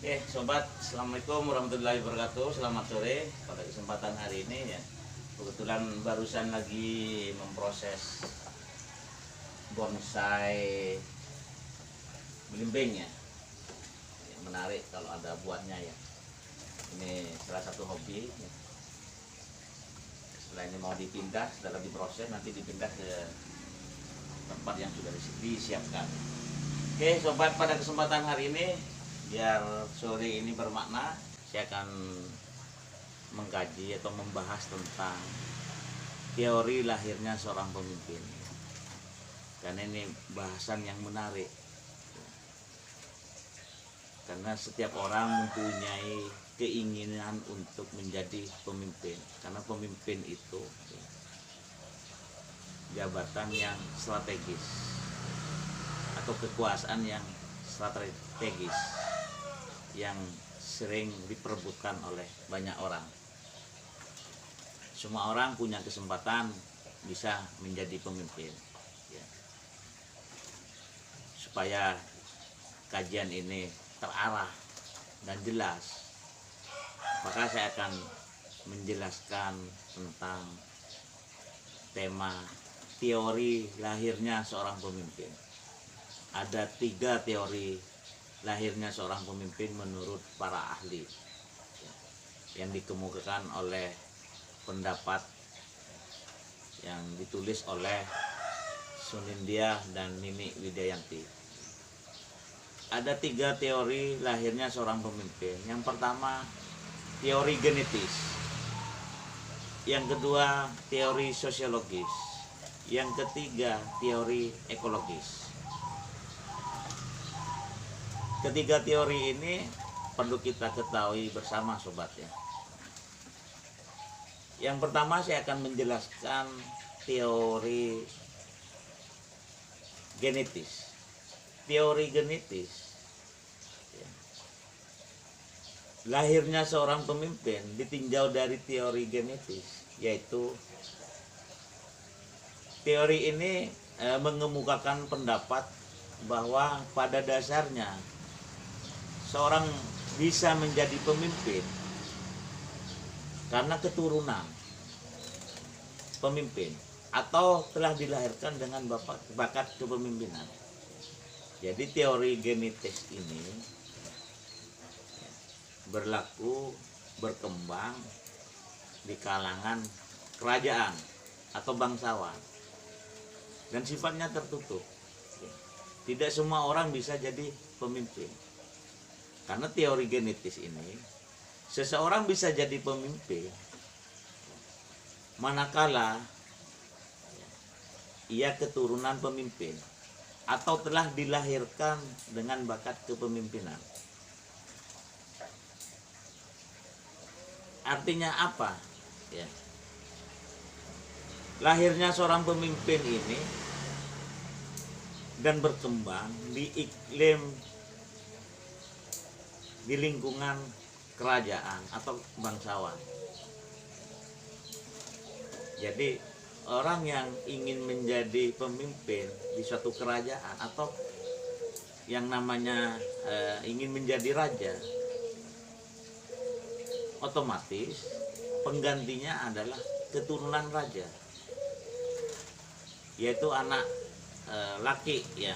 Oke, sobat, assalamualaikum warahmatullahi wabarakatuh. Selamat sore. Pada kesempatan hari ini ya, kebetulan barusan lagi memproses bonsai belimbing ya. Yang menarik kalau ada buahnya ya. Ini salah satu hobi. Ya. Setelah ini mau dipindah, setelah diproses nanti dipindah ke tempat yang sudah disiapkan. Oke, sobat, pada kesempatan hari ini biar sore ini bermakna, saya akan mengkaji atau membahas tentang teori lahirnya seorang pemimpin. Karena ini bahasan yang menarik. Karena setiap orang mempunyai keinginan untuk menjadi pemimpin. Karena pemimpin itu jabatan yang strategis atau kekuasaan yang strategis yang sering diperebutkan oleh banyak orang. Semua orang punya kesempatan bisa menjadi pemimpin ya. Supaya kajian ini terarah dan jelas, maka saya akan menjelaskan tentang tema teori lahirnya seorang pemimpin. Ada 3 teori lahirnya seorang pemimpin menurut para ahli yang dikemukakan oleh pendapat yang ditulis oleh Sunindia dan Nini Wijayanti. Ada 3 teori lahirnya seorang pemimpin. Yang pertama, teori genetis. Yang kedua, teori sosiologis. Yang ketiga, teori ekologis. Ketiga teori ini perlu kita ketahui bersama, sobat ya. Yang pertama saya akan menjelaskan teori genetis. Teori genetis ya. Lahirnya seorang pemimpin ditinjau dari teori genetis, yaitu teori ini mengemukakan pendapat bahwa pada dasarnya seorang bisa menjadi pemimpin karena keturunan pemimpin atau telah dilahirkan dengan bakat kepemimpinan. Jadi teori genetis ini berlaku, berkembang di kalangan kerajaan atau bangsawan dan sifatnya tertutup. Tidak semua orang bisa jadi pemimpin. Karena teori genetis ini, seseorang bisa jadi pemimpin manakala ia keturunan pemimpin atau telah dilahirkan dengan bakat kepemimpinan. Artinya apa? Ya. Lahirnya seorang pemimpin ini dan berkembang di iklim, di lingkungan kerajaan atau bangsawan. Jadi orang yang ingin menjadi pemimpin di suatu kerajaan atau yang namanya ingin menjadi raja, otomatis penggantinya adalah keturunan raja, yaitu anak laki ya,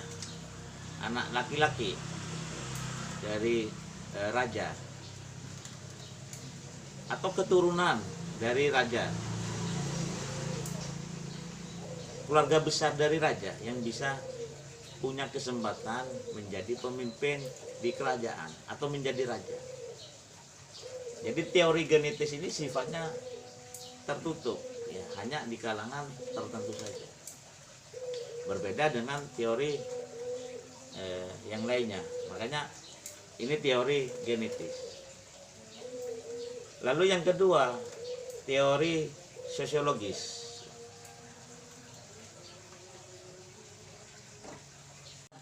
anak laki-laki dari raja atau keturunan dari raja, keluarga besar dari raja yang bisa punya kesempatan menjadi pemimpin di kerajaan atau menjadi raja. Jadi teori genetis ini sifatnya tertutup ya, hanya di kalangan tertentu saja. Berbeda dengan teori yang lainnya. Makanya ini teori genetis. Lalu yang kedua, teori sosiologis.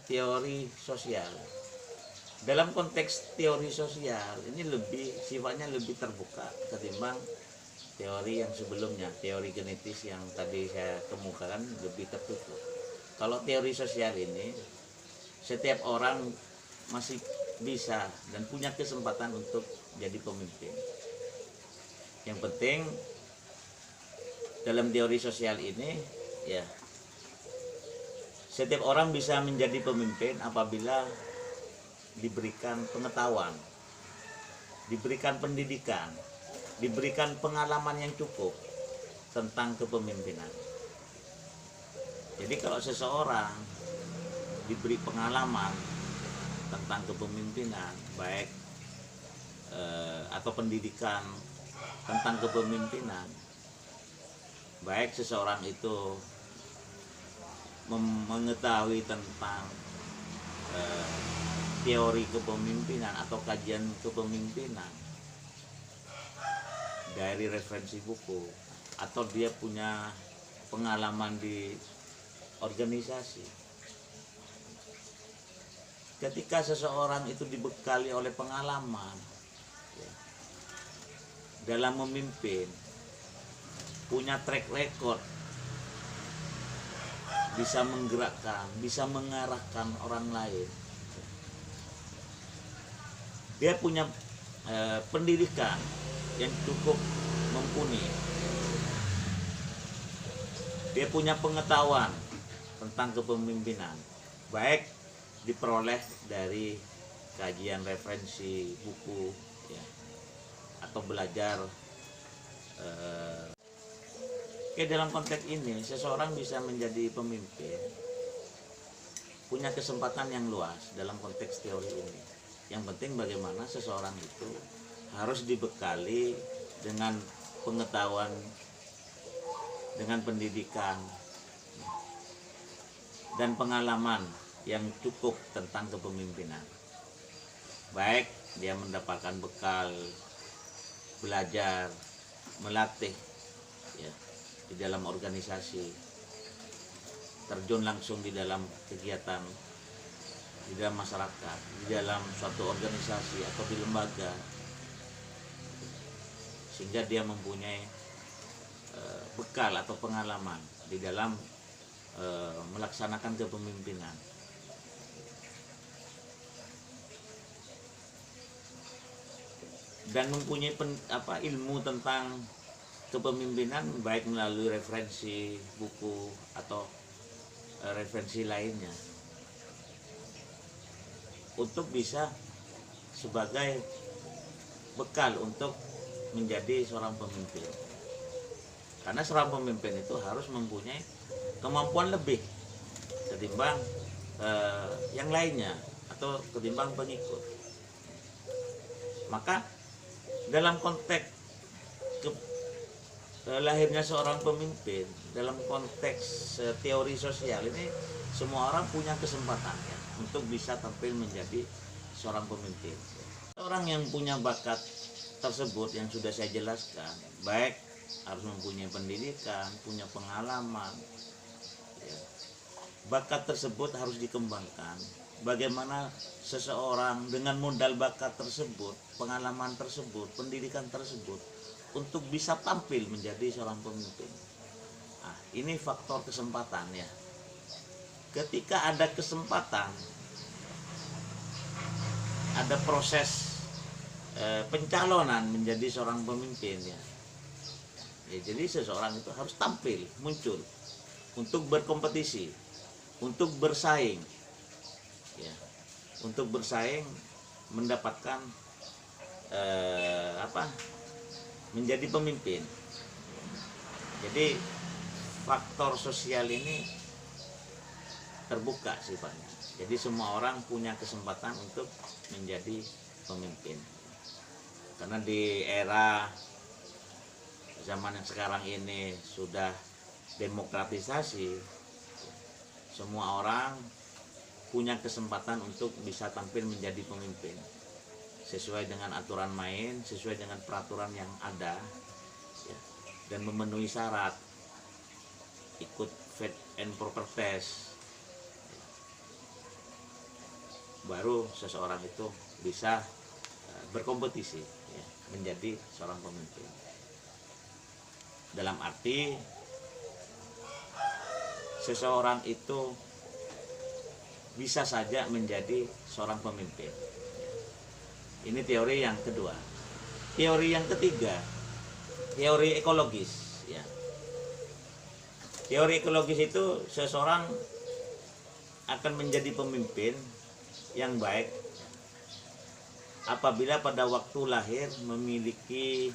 Teori sosial. Dalam konteks teori sosial ini sifatnya lebih terbuka ketimbang teori yang sebelumnya. Teori genetis yang tadi saya kemukakan lebih tertutup. Kalau teori sosial ini, setiap orang masih bisa dan punya kesempatan untuk jadi pemimpin. Yang penting dalam teori sosial ini ya, setiap orang bisa menjadi pemimpin apabila diberikan pengetahuan, diberikan pendidikan, diberikan pengalaman yang cukup tentang kepemimpinan. Jadi kalau seseorang diberi pengalaman tentang kepemimpinan, baik atau pendidikan tentang kepemimpinan, baik seseorang itu mengetahui tentang teori kepemimpinan atau kajian kepemimpinan dari referensi buku, atau dia punya pengalaman di organisasi. Ketika seseorang itu dibekali oleh pengalaman ya, dalam memimpin, punya track record, bisa menggerakkan, bisa mengarahkan orang lain, dia punya pendidikan yang cukup mumpuni, dia punya pengetahuan tentang kepemimpinan, baik diperoleh dari kajian referensi buku ya, atau belajar. Dalam konteks ini seseorang bisa menjadi pemimpin, punya kesempatan yang luas dalam konteks teori ini. Yang penting bagaimana seseorang itu harus dibekali dengan pengetahuan, dengan pendidikan dan pengalaman yang cukup tentang kepemimpinan. Baik dia mendapatkan bekal belajar, melatih ya, di dalam organisasi, terjun langsung di dalam kegiatan, di dalam masyarakat, di dalam suatu organisasi atau di lembaga, sehingga dia mempunyai bekal atau pengalaman di dalam melaksanakan kepemimpinan. Dan mempunyai ilmu tentang kepemimpinan baik melalui referensi buku atau referensi lainnya, untuk bisa sebagai bekal untuk menjadi seorang pemimpin. Karena seorang pemimpin itu harus mempunyai kemampuan lebih ketimbang yang lainnya atau ketimbang pengikut. Maka dalam konteks lahirnya seorang pemimpin, dalam konteks teori sosial ini, semua orang punya kesempatan ya, untuk bisa tampil menjadi seorang pemimpin. Orang yang punya bakat tersebut yang sudah saya jelaskan, baik harus mempunyai pendidikan, punya pengalaman ya. Bakat tersebut harus dikembangkan. Bagaimana seseorang dengan modal bakat tersebut, pengalaman tersebut, pendidikan tersebut, untuk bisa tampil menjadi seorang pemimpin. Nah, ini faktor kesempatan ya. Ketika ada kesempatan, ada proses pencalonan menjadi seorang pemimpin ya. Jadi seseorang itu harus tampil, muncul untuk berkompetisi, untuk bersaing ya, untuk bersaing mendapatkan menjadi pemimpin. Jadi faktor sosial ini terbuka sifatnya. Jadi semua orang punya kesempatan untuk menjadi pemimpin. Karena di era zaman yang sekarang ini sudah demokratisasi, semua orang punya kesempatan untuk bisa tampil menjadi pemimpin sesuai dengan aturan main, sesuai dengan peraturan yang ada ya, dan memenuhi syarat, ikut fit and proper test, baru seseorang itu bisa berkompetisi ya, menjadi seorang pemimpin. Dalam arti seseorang itu bisa saja menjadi seorang pemimpin Ini teori yang kedua. Teori yang ketiga, teori ekologis. Ya. Teori ekologis itu seseorang akan menjadi pemimpin yang baik apabila pada waktu lahir memiliki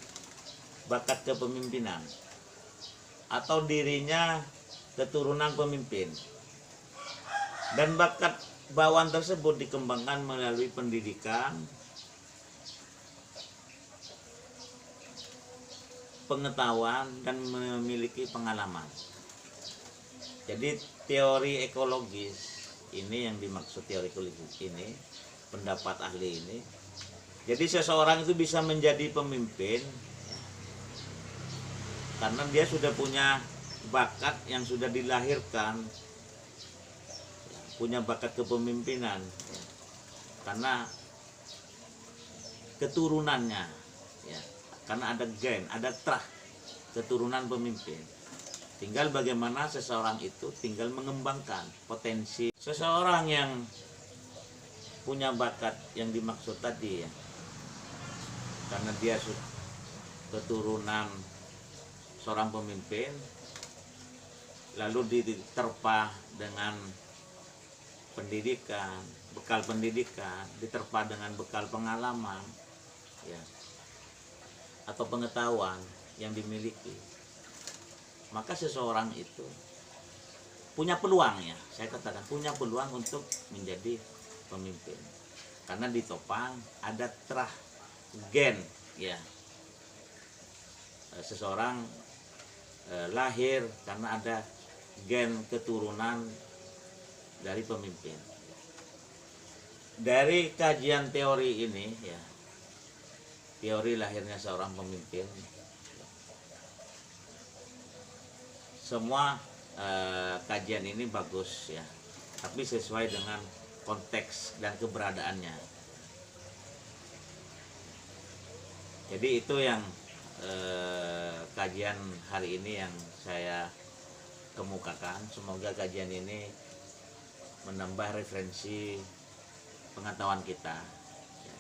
bakat kepemimpinan atau dirinya keturunan pemimpin, dan bakat bawaan tersebut dikembangkan melalui pendidikan, pengetahuan, dan memiliki pengalaman. Jadi teori ekologis ini yang dimaksud teori ekologis ini, pendapat ahli ini. Jadi seseorang itu bisa menjadi pemimpin karena dia sudah punya bakat yang sudah dilahirkan, punya bakat kepemimpinan karena keturunannya, ya, karena ada gen, ada trah keturunan pemimpin. Tinggal bagaimana seseorang itu tinggal mengembangkan potensi. Seseorang yang punya bakat yang dimaksud tadi, ya, karena dia keturunan seorang pemimpin, lalu diterpa dengan pendidikan, bekal pendidikan, diterpa dengan bekal pengalaman, ya, atau pengetahuan yang dimiliki, maka seseorang itu punya peluang, ya, saya katakan punya peluang untuk menjadi pemimpin karena ditopang ada trah gen, ya. Seseorang lahir karena ada gen keturunan dari pemimpin. Dari kajian teori ini, ya, teori lahirnya seorang pemimpin, semua kajian ini bagus, ya, tapi sesuai dengan konteks dan keberadaannya. Jadi itu yang kajian hari ini yang saya kemukakan. Semoga kajian ini menambah referensi pengetahuan kita, ya.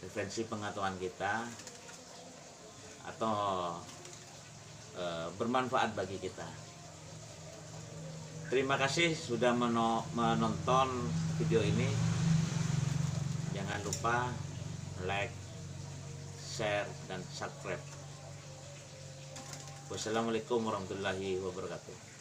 Referensi pengetahuan kita atau bermanfaat bagi kita. Terima kasih sudah menonton video ini. Jangan lupa like, share, dan subscribe. Wassalamualaikum warahmatullahi wabarakatuh.